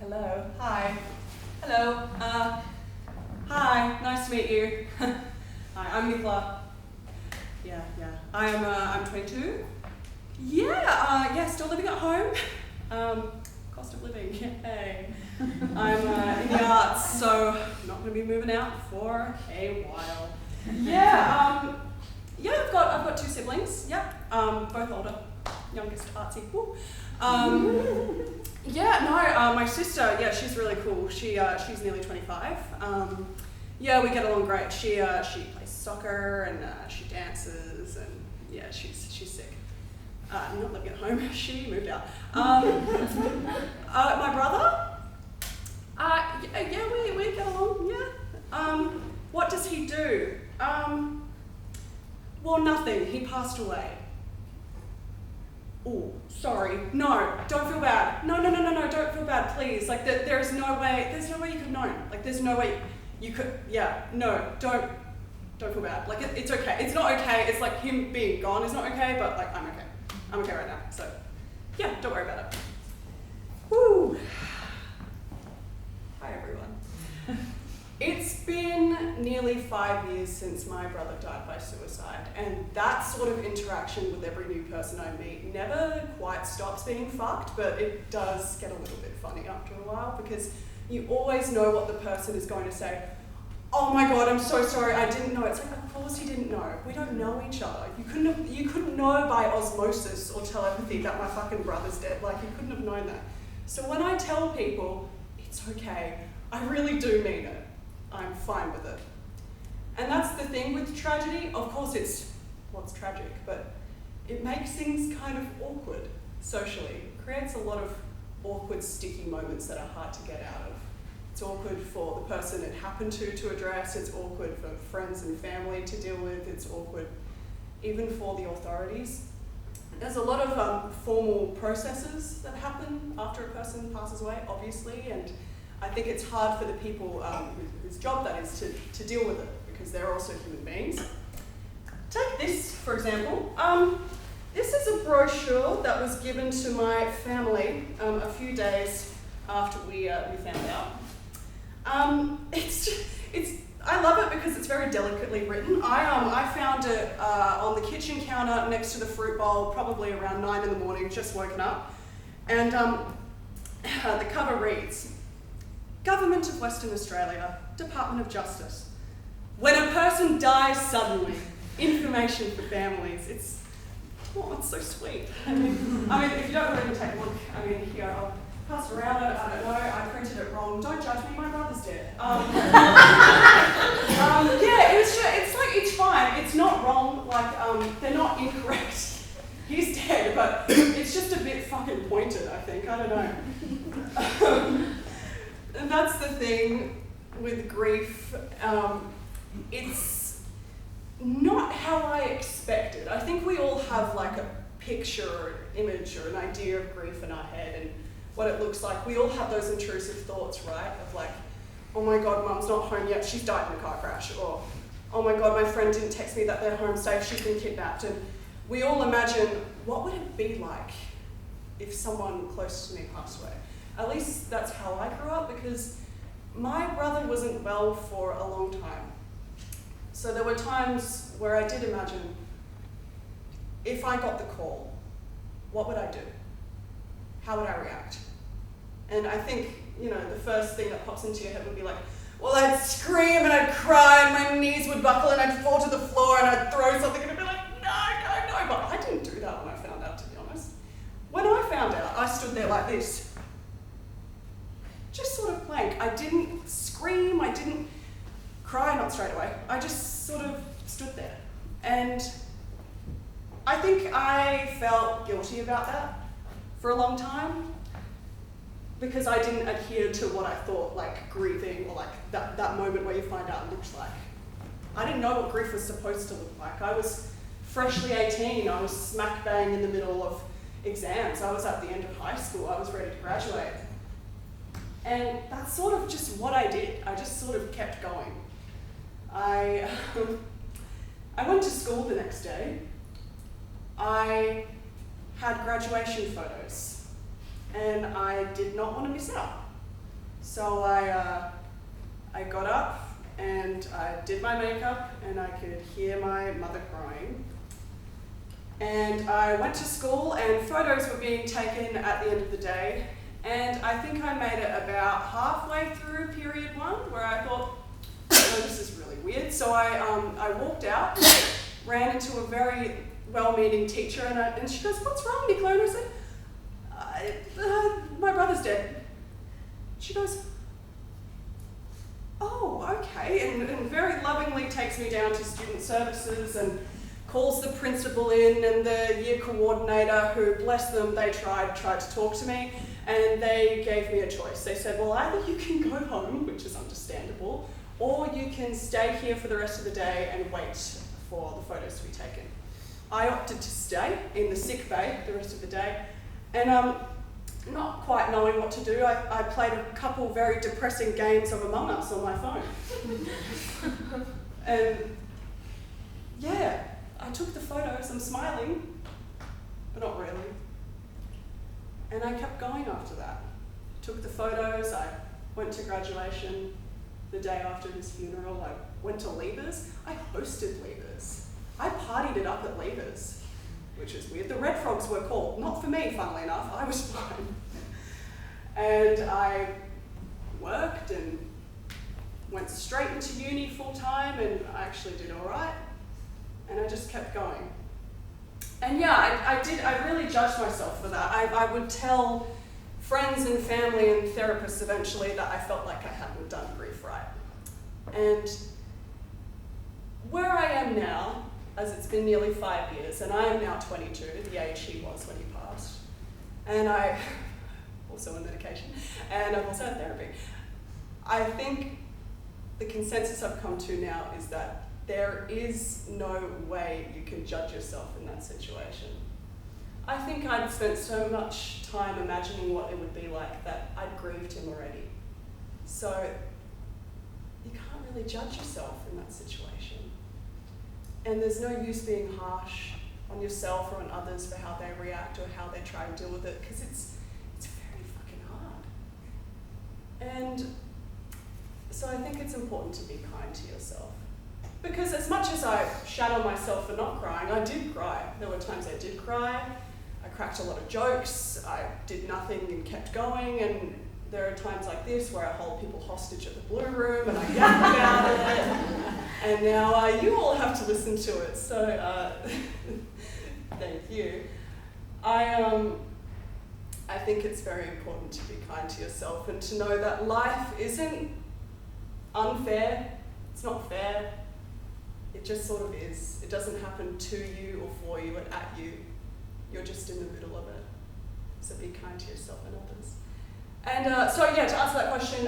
Hello. Hi. Hello. Hi. Nice to meet you. Hi, I'm Nicola. Yeah. I'm 22. Yeah, still living at home. Cost of living. Hey. I'm in the arts, so I'm not going to be moving out for a while. I've got 2 siblings. Yep. Both older. Youngest artsy. Woo. My sister, she's really cool. She's nearly 25. We get along great. She plays soccer and she dances and she's sick. Not living at home. She moved out. My brother, we get along. Yeah. What does he do? Well, nothing. He passed away. Oh, sorry. No, don't feel bad. No, don't feel bad, please. Like, there's no way you could have known. Like, there's no way you could, don't feel bad. Like, it's okay. It's not okay. It's like him being gone is not okay, but like, I'm okay. I'm okay right now. So, don't worry about it. Woo. Hi, everyone. It's been nearly 5 years since my brother died by suicide, and that sort of interaction with every new person I meet never quite stops being fucked, but it does get a little bit funny after a while, because you always know what the person is going to say. Oh my god, I'm so sorry, I didn't know. It's like, of course you didn't know. We don't know each other. You couldn't know by osmosis or telepathy that my fucking brother's dead. Like, you couldn't have known that. So when I tell people, it's okay, I really do mean it. I'm fine with it. And that's the thing with tragedy. Of course it's tragic, but it makes things kind of awkward socially. It creates a lot of awkward, sticky moments that are hard to get out of. It's awkward for the person it happened to address. It's awkward for friends and family to deal with. It's awkward even for the authorities. There's a lot of formal processes that happen after a person passes away, obviously, and I think it's hard for the people whose job that is to deal with it, because they're also human beings. Take this, for example. This is a brochure that was given to my family a few days after we found out. I love it because it's very delicately written. I found it on the kitchen counter next to the fruit bowl, probably around 9 in the morning, just woken up. And the cover reads, Government of Western Australia, Department of Justice. When a person dies suddenly, information for families. It's so sweet. I mean, if you don't want to take a look, here, I'll pass it around. I don't know, I printed it wrong. Don't judge me, my brother's dead. It's fine. It's not wrong. Like, they're not incorrect. He's dead, but it's just a bit fucking pointed, I think. I don't know. And that's the thing with grief. It's not how I expected. I think we all have like a picture or an image or an idea of grief in our head and what it looks like. We all have those intrusive thoughts, right? Of like, oh my god, mum's not home yet, she's died in a car crash. Or, oh my god, my friend didn't text me that they're home safe, she's been kidnapped. And we all imagine, what would it be like if someone close to me passed away? At least that's how I grew up, because my brother wasn't well for a long time. So there were times where I did imagine, if I got the call, what would I do? How would I react? And I think, the first thing that pops into your head would be like, well, I'd scream and I'd cry and my knees would buckle and I'd fall to the floor and I'd throw something and I'd be like, no. But I didn't do that when I found out, to be honest. When I found out, I stood there like this. Just sort of blank. I didn't scream, I didn't cry, not straight away. I just sort of stood there. And I think I felt guilty about that for a long time, because I didn't adhere to what I thought like grieving or like that moment where you find out looks like. I didn't know what grief was supposed to look like. I was freshly 18, I was smack bang in the middle of exams. I was at the end of high school, I was ready to graduate. And that's sort of just what I did. I just sort of kept going. I went to school the next day, I had graduation photos, and I did not want to miss out. So I got up and I did my makeup, and I could hear my mother crying. And I went to school, and photos were being taken at the end of the day. And I think I made it about halfway through period 1, where I thought, oh, this is really weird. So I walked out, ran into a very well-meaning teacher, and she goes, "What's wrong, Nicola?" And I said, "My brother's dead." She goes, "Oh, okay," and very lovingly takes me down to student services and calls the principal in and the year coordinator, who, bless them, they tried to talk to me, and they gave me a choice. They said, well, either you can go home, which is understandable, or you can stay here for the rest of the day and wait for the photos to be taken. I opted to stay in the sick bay the rest of the day, and not quite knowing what to do, I played a couple very depressing games of Among Us on my phone. And yeah, I took the photos, I'm smiling, but not really. And I kept going after that. Took the photos, I went to graduation the day after his funeral, I went to Leavers, I hosted Leavers. I partied it up at Leavers, which is weird. The Red Frogs were called, not for me, funnily enough, I was fine. And I worked and went straight into uni full time, and I actually did all right. And I just kept going. And yeah, I really judged myself for that. I would tell friends and family and therapists eventually that I felt like I hadn't done grief right. And where I am now, as it's been nearly 5 years, and I am now 22, the age he was when he passed, and I also on medication, and I've also had therapy. I think the consensus I've come to now is that there is no way you can judge yourself in that situation. I think I'd spent so much time imagining what it would be like that I'd grieved him already. So you can't really judge yourself in that situation. And there's no use being harsh on yourself or on others for how they react or how they try and deal with it, because it's very fucking hard. And so I think it's important to be kind to yourself. Because as much as I shadow myself for not crying, I did cry. There were times I did cry. I cracked a lot of jokes. I did nothing and kept going. And there are times like this where I hold people hostage at the Blue Room and I yap about it. And now you all have to listen to it. So thank you. I think it's very important to be kind to yourself and to know that life isn't unfair. It's not fair. It just sort of is. It doesn't happen to you or for you and at you. You're just in the middle of it. So be kind to yourself and others. And so yeah, to answer that question,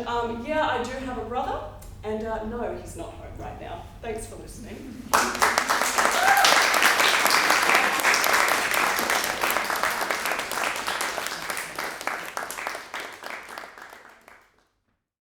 yeah, I do have a brother, and no, he's not home right now. Thanks for listening.